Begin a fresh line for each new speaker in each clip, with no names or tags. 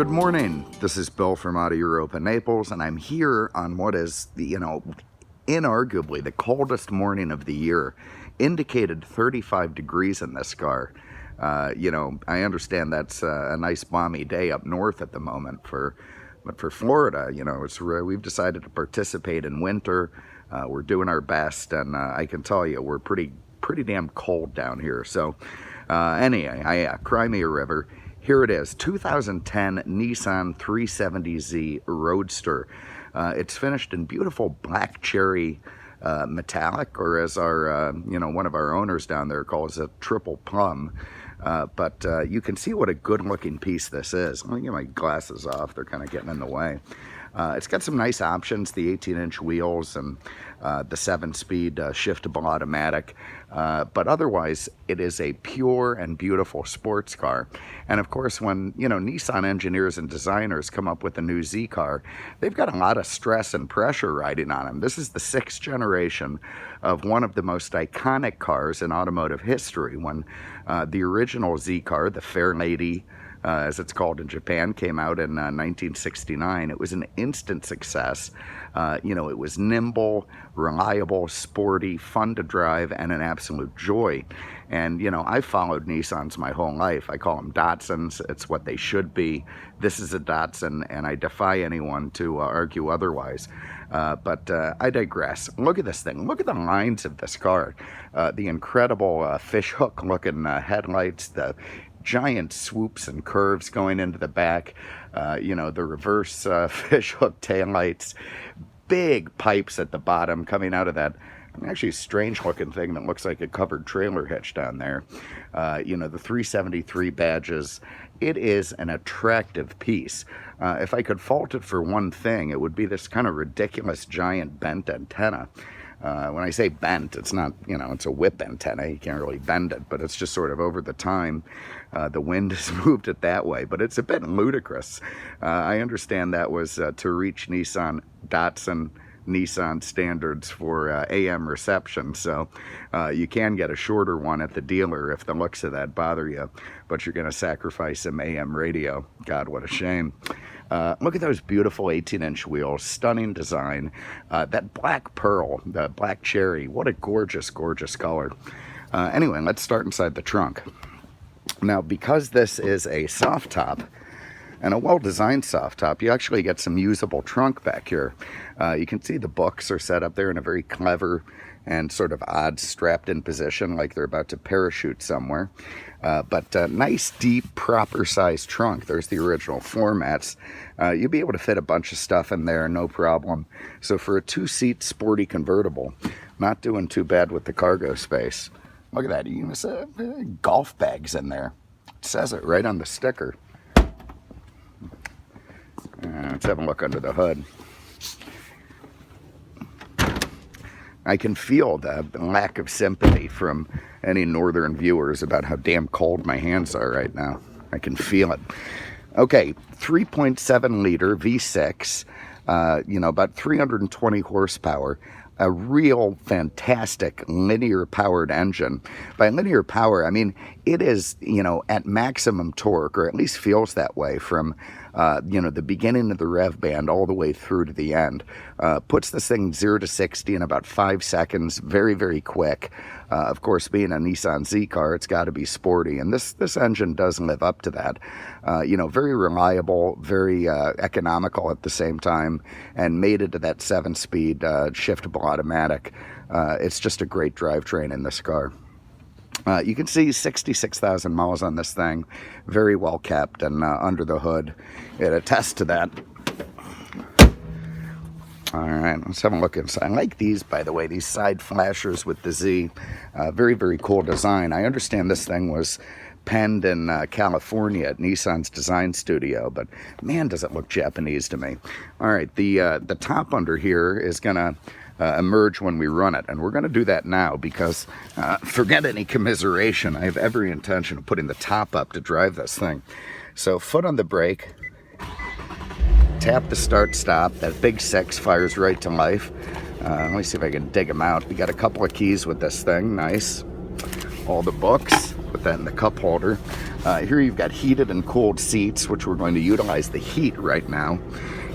Good morning. This is Bill from out of Europa, Naples, and I'm here on what is, inarguably the coldest morning of the year. Indicated 35 degrees in this car. I understand that's a nice balmy day up north at the moment, but for Florida, we've decided to participate in winter. We're doing our best, and I can tell you we're pretty damn cold down here. So anyway, cry me a river. Here it is, 2010 Nissan 370Z Roadster. It's finished in beautiful black cherry metallic, or as our, one of our owners down there calls it, triple plum. But you can see what a good-looking piece this is. Let me get my glasses off; they're kind of getting in the way. It's got some nice options, the 18-inch wheels and the 7-speed shiftable automatic. But otherwise, it is a pure and beautiful sports car. And of course, when, Nissan engineers and designers come up with a new Z car, they've got a lot of stress and pressure riding on them. This is the 6th generation of one of the most iconic cars in automotive history. When the original Z car, the Fair Lady, as it's called in Japan, came out in 1969. It was an instant success. It was nimble, reliable, sporty, fun to drive, and an absolute joy. And, I've followed Nissans my whole life. I call them Datsuns. It's what they should be. This is a Datsun, and I defy anyone to argue otherwise. But I digress. Look at this thing. Look at the lines of this car. The incredible fishhook-looking headlights, the giant swoops and curves going into the back, the reverse fishhook taillights, big pipes at the bottom coming out of that actually strange looking thing that looks like a covered trailer hitch down there. The 373 badges. It is an attractive piece. If I could fault it for one thing, it would be this kind of ridiculous giant bent antenna. When I say bent, it's not, it's a whip antenna. You can't really bend it, but it's just sort of over the time. The wind has moved it that way, but it's a bit ludicrous. I understand that was to reach Datsun Nissan standards for AM reception, so you can get a shorter one at the dealer if the looks of that bother you, but you're going to sacrifice some AM radio. God, what a shame. Look at those beautiful 18-inch wheels, stunning design. That black pearl, the black cherry, what a gorgeous, gorgeous color. Anyway, let's start inside the trunk. Now, because this is a soft top, and a well-designed soft top, you actually get some usable trunk back here. You can see the books are set up there in a very clever and sort of odd strapped-in position, like they're about to parachute somewhere. But nice, deep, proper-sized trunk. There's the original floor mats. You'll be able to fit a bunch of stuff in there, no problem. So for a 2-seat sporty convertible, not doing too bad with the cargo space. Look at that. You can see golf bags in there. It says it right on the sticker. Let's have a look under the hood. I can feel the lack of sympathy from any northern viewers about how damn cold my hands are right now. I can feel it. Okay, 3.7 liter V6, about 320 horsepower. A real fantastic linear powered engine. By linear power, I mean it is, at maximum torque, or at least feels that way from, the beginning of the rev band all the way through to the end. Puts this thing 0 to 60 in about 5 seconds, very, very quick. Of course, being a Nissan Z car, it's got to be sporty, and this engine does live up to that. Very reliable, very economical at the same time, and made it to that 7-speed shiftable automatic. It's just a great drivetrain in this car. You can see 66,000 miles on this thing, very well kept, and under the hood, it attests to that. All right, let's have a look inside. I like these, by the way, these side flashers with the Z. Very, very cool design. I understand this thing was penned in California at Nissan's design studio, but man, does it look Japanese to me. All right, the top under here is going to emerge when we run it, and we're going to do that now because forget any commiseration. I have every intention of putting the top up to drive this thing. So foot on the brake, tap the start stop. That big 6 fires right to life. Let me see if I can dig them out. We got a couple of keys with this thing. Nice. All the books. Put that in the cup holder. Here you've got heated and cooled seats, which we're going to utilize the heat right now.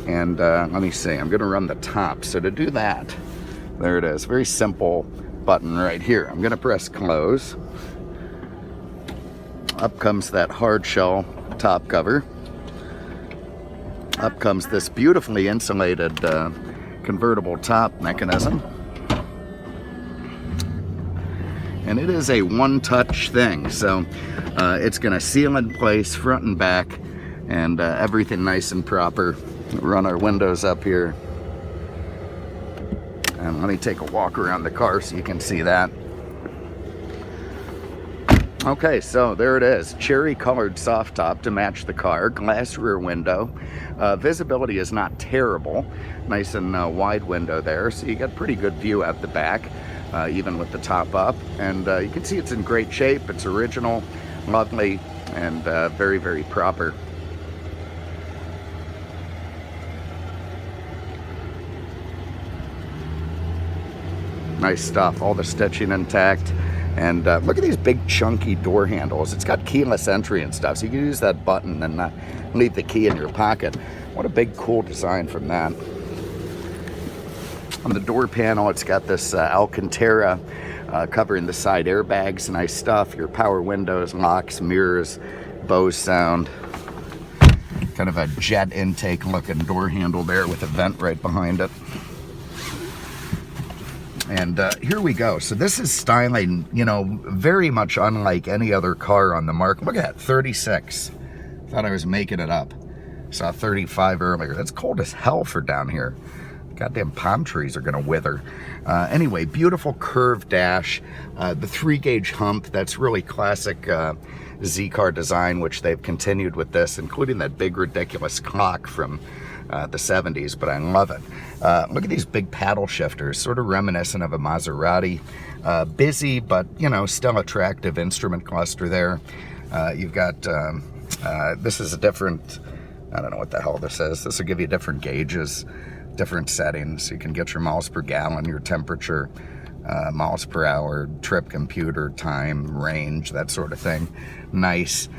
And let me see, I'm going to run the top. So to do that, there it is. Very simple button right here. I'm going to press close. Up comes that hard shell top cover. Up comes this beautifully insulated convertible top mechanism. And it is a one-touch thing, so it's going to seal in place front and back, and everything nice and proper. Run our windows up here. And let me take a walk around the car so you can see that. Okay, so there it is. Cherry-colored soft top to match the car. Glass rear window. Visibility is not terrible. Nice and wide window there, so you got pretty good view at the back, even with the top up. And you can see it's in great shape. It's original, lovely, and very, very proper. Nice stuff. All the stitching intact. And look at these big chunky door handles. It's got keyless entry and stuff, so you can use that button and not leave the key in your pocket. What a big cool design from that. On the door panel, it's got this Alcantara covering the side airbags. Nice stuff. Your power windows, locks, mirrors, Bose sound. Kind of a jet intake looking door handle there with a vent right behind it. And here we go. So this is styling, you know, very much unlike any other car on the market. Look at that, 36. Thought I was making it up. Saw 35 earlier. That's cold as hell for down here. Goddamn palm trees are gonna wither. Anyway, beautiful curved dash. The 3-gauge hump, that's really classic Z-car design, which they've continued with this, including that big ridiculous clock from the 70s, but I love it. Look at these big paddle shifters, sort of reminiscent of a Maserati. Busy, but, you know, still attractive instrument cluster there. You've got, this is a different, I don't know what the hell this is. This will give you different gauges, different settings. You can get your miles per gallon, your temperature, miles per hour, trip computer, time, range, that sort of thing. Nice.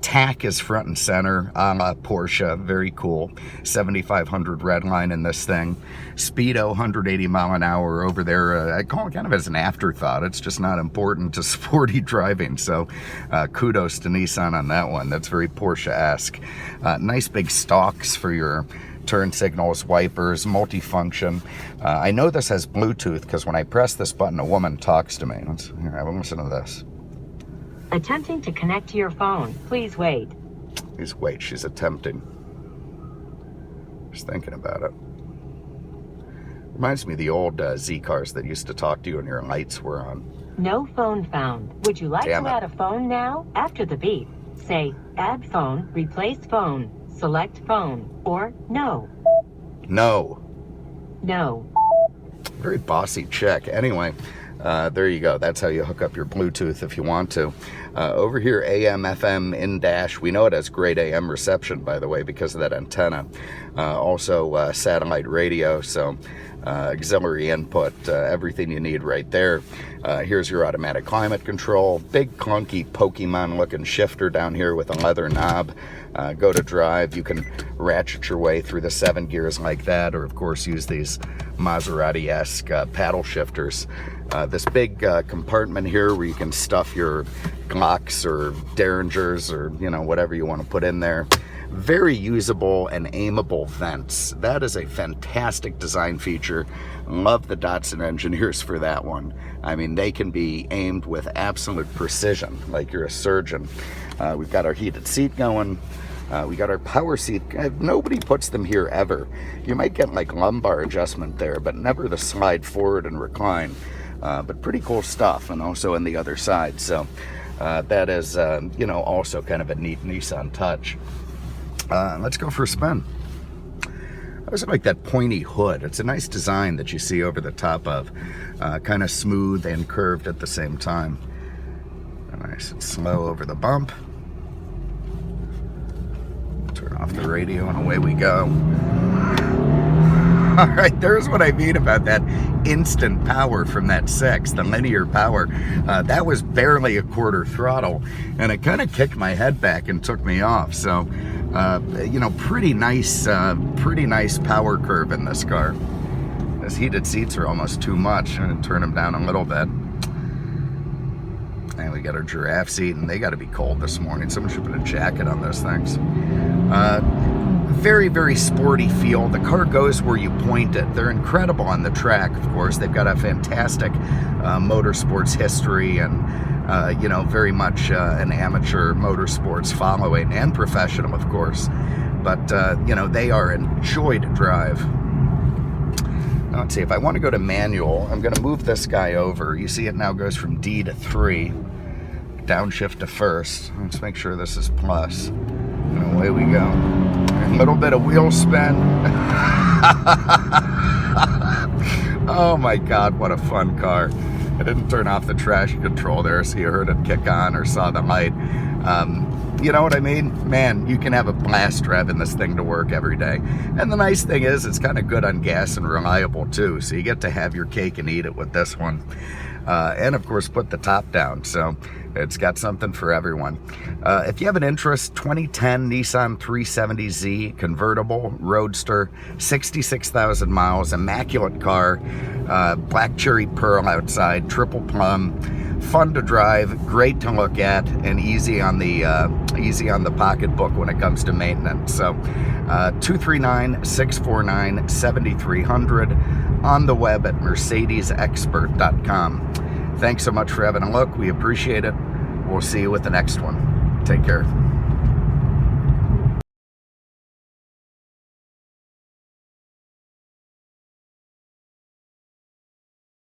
Tack is front and center, a la Porsche, very cool. 7,500 red line in this thing. Speedo, 180 mile an hour over there. I call it kind of as an afterthought. It's just not important to sporty driving. So kudos to Nissan on that one. That's very Porsche-esque. Nice big stalks for your turn signals, wipers, multifunction. I know this has Bluetooth because when I press this button, a woman talks to me. Here, have a listen to this.
Attempting to connect to your phone. Please wait.
Please wait. She's attempting. Just thinking about it. Reminds me of the old Z cars that used to talk to you when your lights were on.
No phone found. Would you like to add a phone now? After the beep, say add phone, replace phone, select phone, or no.
No.
No.
Very bossy chick. Anyway, there you go. That's how you hook up your Bluetooth if you want to. Over here, AM, FM, in-dash. We know it has great AM reception, by the way, because of that antenna. Also, satellite radio, so auxiliary input, everything you need right there. Here's your automatic climate control. Big, clunky, Pokemon-looking shifter down here with a leather knob. Go to drive. You can ratchet your way through the 7 gears like that, or, of course, use these Maserati-esque paddle shifters. This big compartment here where you can stuff your Glocks or Derringers or, you know, whatever you want to put in there. Very usable and aimable vents. That is a fantastic design feature. Love the Datsun engineers for that one. I mean, they can be aimed with absolute precision, like you're a surgeon. We've got our heated seat going. We got our power seat. Nobody puts them here ever. You might get like lumbar adjustment there, but never the slide forward and recline. But pretty cool stuff, and also on the other side. So that is, you know, also kind of a neat Nissan touch. Let's go for a spin. I also like that pointy hood. It's a nice design that you see over the top of. Kind of smooth and curved at the same time. Nice and slow over the bump. Turn off the radio and away we go. All right, there's what I mean about that instant power from that 6, the linear power. That was barely a quarter throttle, and it kind of kicked my head back and took me off. So, you know, pretty nice power curve in this car. Those heated seats are almost too much. I'm gonna turn them down a little bit. And we got our giraffe seat, and they got to be cold this morning. Someone should put a jacket on those things. Very, very sporty feel. The car goes where you point it. They're incredible on the track, of course. They've got a fantastic motorsports history, and you know, very much an amateur motorsports following, and professional, of course. But you know, they are a joy to drive. Now, let's see, if I want to go to manual, I'm going to move this guy over. You see it now goes from D to 3. Downshift to first. Let's make sure this is plus. And away we go. A little bit of wheel spin. Oh my God, what a fun car. I didn't turn off the traction control there, so you heard it kick on or saw the light. You know what I mean? Man, you can have a blast driving this thing to work every day. And the nice thing is it's kind of good on gas and reliable too, so you get to have your cake and eat it with this one. And of course put the top down, so it's got something for everyone. If you have an interest, 2010 Nissan 370Z convertible roadster, 66,000 miles, immaculate car, black cherry pearl outside, triple plum, fun to drive, great to look at, and easy on the pocketbook when it comes to maintenance. So 239-649-7300 on the web at mercedesexpert.com. Thanks so much for having a look. We appreciate it. We'll see you with the next one. Take care.